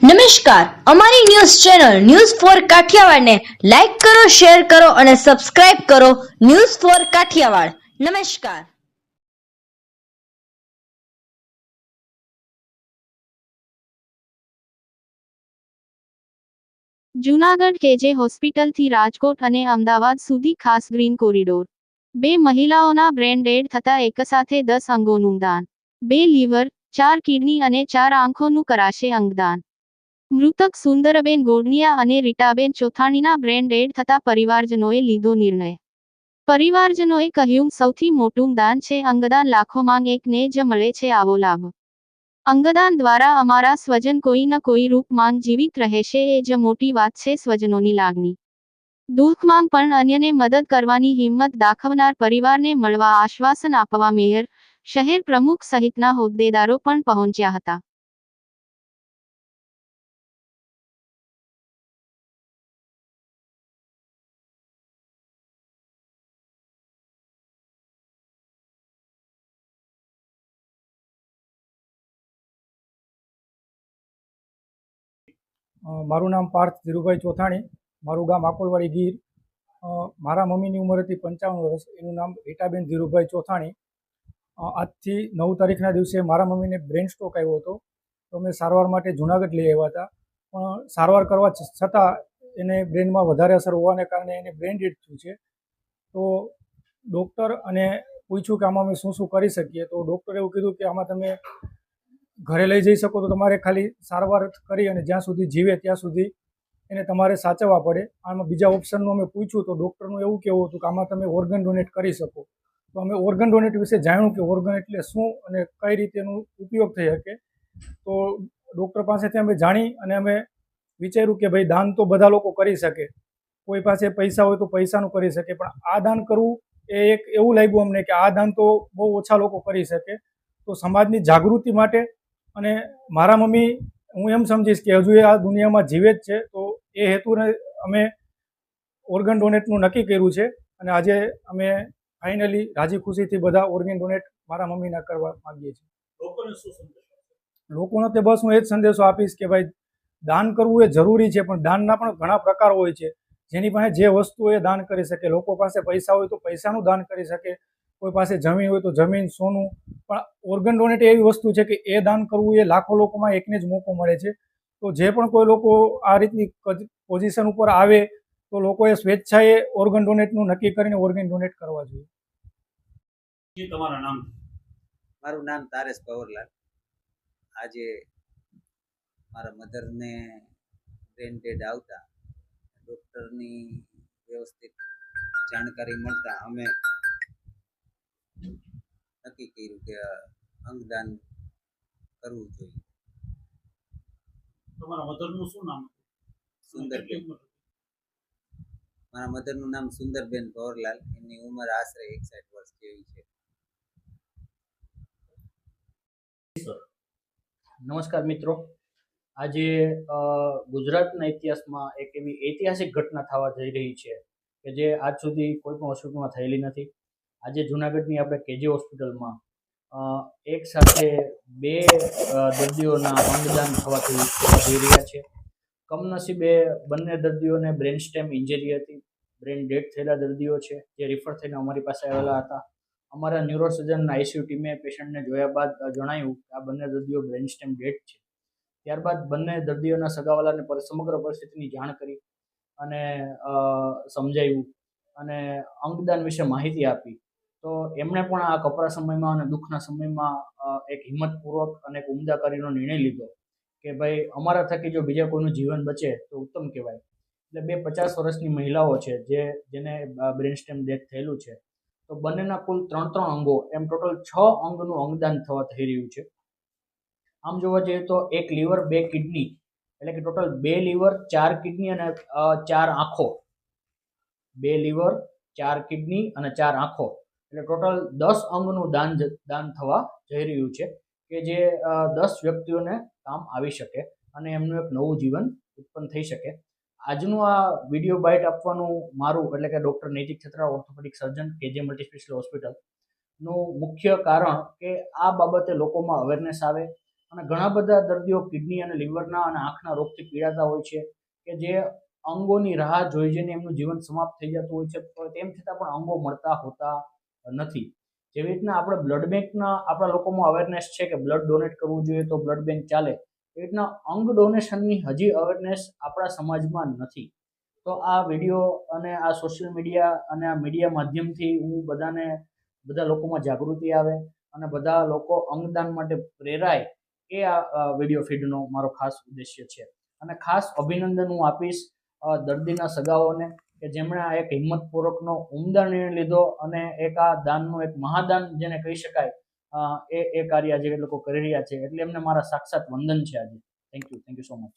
નમસ્કાર, અમારી news channel news for કાઠિયાવાડને લાઈક કરો, શેર કરો અને સબસ્ક્રાઇબ કરો. News for Kathiawad. નમસ્કાર. જૂનાગઢ કેજે હોસ્પિટલથી રાજકોટ અને અમદાવાદ સુધી ખાસ ગ્રીન કોરિડોર. 2 મહિલાઓના બ્રેન ડેડ થતા એકસાથે 10 અંગોનું દાન. 2 લીવર, 4 કિડની અને 4 આંખોનું કરાશે અંગદાન. મૃતક સુંદરબેન ગોડનિયા અને રીટાબેન ચોથાણીના બ્રેન ડેડ થતા પરિવારજનોએ લીધો નિર્ણય. પરિવારજનોએ કહ્યું, સૌથી મોટું દાન છે અંગદાન. લાખોમાં એકને જ મળે છે આવો લાભ. અંગદાન દ્વારા અમારા સ્વજન કોઈ ન કોઈ રૂપમાં જીવિત રહેશે, એ જ મોટી વાત છે. સ્વજનોની લાગણી, દુઃખમાં પણ અન્યને મદદ કરવાની હિંમત દાખવનાર પરિવારને મળવા આશ્વાસન આપવા મેયર, શહેર પ્રમુખ સહિતના હોદ્દેદારો પણ પહોંચ્યા હતા. મારું નામ પાર્થ ધીરુભાઈ ચોથાણી, મારું ગામ આકોલવાડી ગીર. મારા મમ્મીની ઉંમર હતી 55 વર્ષ. એનું નામ રીટાબેન ધીરુભાઈ ચોથાણી. આજથી 9 તારીખના દિવસે મારા મમ્મીને બ્રેન સ્ટ્રોક આવ્યો હતો, તો અમે સારવાર માટે જૂનાગઢ લઈ આવ્યા હતા. પણ સારવાર કરવા છતાં એને બ્રેનમાં વધારે અસર હોવાને કારણે એને બ્રેન ડેડ થયું છે. તો ડૉક્ટર અને પૂછ્યું કે આમાં અમે શું શું કરી શકીએ, તો ડૉક્ટરે એવું કીધું કે આમાં તમે ઘરે લઈ જઈ શકો, તો તમારે ખાલી સારવાર કરી અને જ્યાં સુધી જીવે ત્યાં સુધી એને તમારે સાચવવા પડે. આમાં બીજા ઓપ્શનનું અમે પૂછ્યું તો ડૉક્ટરનું એવું કહેવું હતું કે આમાં તમે ઓર્ગન ડોનેટ કરી શકો. તો અમે ઓર્ગન ડોનેટ વિશે જાણ્યું કે ઓર્ગન એટલે શું અને કઈ રીતે એનો ઉપયોગ થઈ શકે. તો ડૉક્ટર પાસેથી અમે જાણી અને અમે વિચાર્યું કે ભાઈ દાન તો બધા લોકો કરી શકે, કોઈ પાસે પૈસા હોય તો પૈસાનું કરી શકે, પણ આ દાન કરવું એ એક એવું લાગ્યું અમને કે આ દાન તો બહુ ઓછા લોકો કરી શકે. તો સમાજની જાગૃતિ માટે અને મારા મમ્મી, હું એમ સમજીશ કે હજુ એ આ દુનિયામાં જીવે જ છે, તો એ હેતુને અમે ઓર્ગન ડોનેટનું નક્કી કર્યું છે. અને આજે અમે ફાઇનલી રાજી ખુશીથી બધા ઓર્ગન ડોનેટ મારા મમ્મીના કરવા માંગીએ છીએ. લોકોને તે બસ હું એ જ સંદેશો આપીશ કે ભાઈ દાન કરવું એ જરૂરી છે, પણ દાનના પણ ઘણા પ્રકાર હોય છે. જેની પાસે જે વસ્તુ હોય એ દાન કરી શકે. લોકો પાસે પૈસા હોય તો પૈસાનું દાન કરી શકે, કોઈ પાસે જમીન હોય તો જમીન, સોનું. પણ ઓર્ગન ડોનેટ એવી વસ્તુ છે કે એ દાન કરવું એ લાખો લોકોમાં એકને જ મોકો મળે છે. તો જે પણ કોઈ લોકો આ રીતની પોઝિશન ઉપર આવે તો લોકોએ સ્વેચ્છાએ ઓર્ગન ડોનેટનું નક્કી કરીને ઓર્ગન ડોનેટ કરવા જોઈએ. તમારું નામ? મારું નામ તારેશ પવરલાલ. આજે મારા મધરને બ્રેન ડેડ આવતા ડૉક્ટરની વ્યવસ્થિત જાણકારી મળતા અમે નક્કી કર્યું કે અંગદાન કરવું જોઈએ. તમારા મધરનું શું નામ? સુંદરબેન. મારા મધરનું નામ સુંદરબેન પવરલાલ. એમની ઉંમર આશરે 61 વર્ષ જેવી છે. નમસ્કાર મિત્રો, આજે ગુજરાતના ઇતિહાસમાં એક એવી ઐતિહાસિક ઘટના થવા જઈ રહી છે કે જે આજ સુધી કોઈ પણ હોસ્પિટલમાં થયેલી નથી. આજે જૂનાગઢની આપણે કેજે હોસ્પિટલમાં એક સાથે 2 દર્દીઓના અંગદાન થવા જઈ રહ્યા છે. કમનસીબે બંને દર્દીઓને બ્રેન સ્ટેમ ઇન્જરી હતી, બ્રેન ડેડ થયેલા દર્દીઓ છે, જે રિફર થઈને અમારી પાસે આવેલા હતા. અમારા ન્યુરોસર્જનના આઈસીયુ ટીમે પેશન્ટને જોયા બાદ જણાવ્યું કે આ બંને દર્દીઓ બ્રેન સ્ટેમ ડેડ છે. ત્યારબાદ બંને દર્દીઓના સગાવાલાને સમગ્ર પરિસ્થિતિની જાણ કરી અને સમજાવ્યું અને અંગદાન વિશે માહિતી આપી. તો એમણે પણ આ કપરા સમયમાં અને દુઃખના સમયમાં એક હિંમતપૂર્વક અને એક ઉમદાકારીનો નિર્ણય લીધો કે ભાઈ અમારા થકી જો બીજા કોઈનું જીવન બચે તો ઉત્તમ કહેવાય. એટલે 2 50 વર્ષની મહિલાઓ છે જેને બ્રેન સ્ટેમ ડેથ થયેલું છે. તો બંનેના કુલ 3 અંગો, એમ ટોટલ 6 અંગનું અંગદાન થવા થઈ રહ્યું છે. આમ જોવા જઈએ તો 1 લીવર, 2 કિડની, એટલે કે ટોટલ 2 લીવર, 4 કિડની અને 4 આંખો. 2 લીવર, 4 કિડની અને 4 આંખો, એટલે ટોટલ 10 અંગનું દાન થવા જઈ રહ્યું છે કે જે 10 વ્યક્તિઓને કામ આવી શકે અને એમનું એક નવું જીવન ઉત્પન્ન થઈ શકે. આજનું આ વિડીયો બાઇટ આપવાનું મારું, એટલે કે ડૉક્ટર નૈતિક છત્રા, ઓર્થોપેડિક સર્જન, કેજે મલ્ટીસ્પેશિયલ હોસ્પિટલ નું મુખ્ય કારણ કે આ બાબતે લોકોમાં અવેરનેસ આવે અને ઘણા બધા દર્દીઓ કિડની અને લીવરના અને આંખના રોગથી પીડાતા હોય છે કે જે અંગોની રાહ જોઈ જઈને એમનું જીવન સમાપ્ત થઈ જતું હોય છે, તેમ છતાં પણ અંગો મળતા હોતા નથી. જેવી રીતના આપણે બ્લડ બેંકના આપણા લોકોમાં અવેરનેસ છે કે બ્લડ ડોનેટ કરવું જોઈએ તો બ્લડ બેંક ચાલે, એવી રીતના અંગ ડોનેશનની હજી અવેરનેસ આપણા સમાજમાં નથી. તો આ વિડીયો અને આ સોશિયલ મીડિયા અને આ મીડિયા માધ્યમથી હું બધા લોકોમાં જાગૃતિ આવે અને બધા લોકો અંગદાન માટે પ્રેરાય, એ આ વિડીયો ફીડનો મારો ખાસ ઉદ્દેશ્ય છે. અને ખાસ અભિનંદન હું આપીશ દર્દીના સગાઓને કે જેમણે આ એક હિંમતપૂર્વકનો ઉમદા નિર્ણય લીધો અને એક આ દાનનું એક મહાદાન જેને કહી શકાય એ કાર્ય આજે લોકો કરી રહ્યા છે, એટલે એમને મારા સાક્ષાત વંદન છે આજે. Thank you so much.